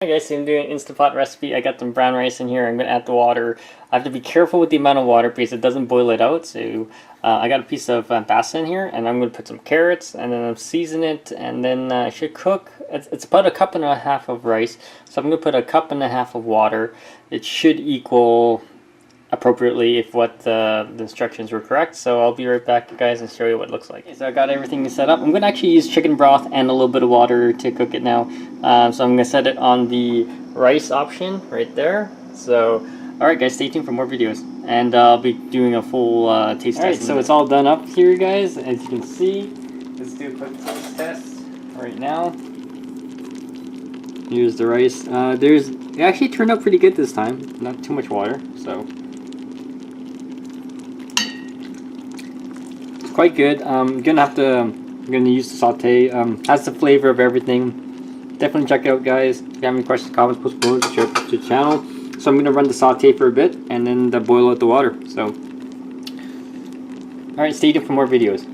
Hi guys, so I'm doing an Instant Pot recipe. I got some brown rice in here. I'm going to add the water. I have to be careful with the amount of water because it doesn't boil it out. So I got a piece of Basa in here, and I'm going to put some carrots, and then I'll season it, and then it should cook. It's about 1.5 cups of rice, so I'm going to put 1.5 cups of water. It should equal appropriately if what the instructions were correct. So I'll be right back, guys, and show you what it looks like. Okay, so I got everything set up. I'm going to actually use chicken broth and a little bit of water to cook it now. So I'm going to set it on the rice option right there. So alright guys, stay tuned for more videos, and I'll be doing a full taste test. Alright, so it's all done up here, guys, as you can see. Let's do a quick taste test right now. Here's the rice. It actually turned out pretty good this time. Not too much water, so quite good. I'm gonna use the saute. Has the flavor of everything. Definitely check it out, guys. If you have any questions, comments, post below, share it to the channel. So I'm gonna run the saute for a bit and then boil out the water. So, all right, stay tuned for more videos.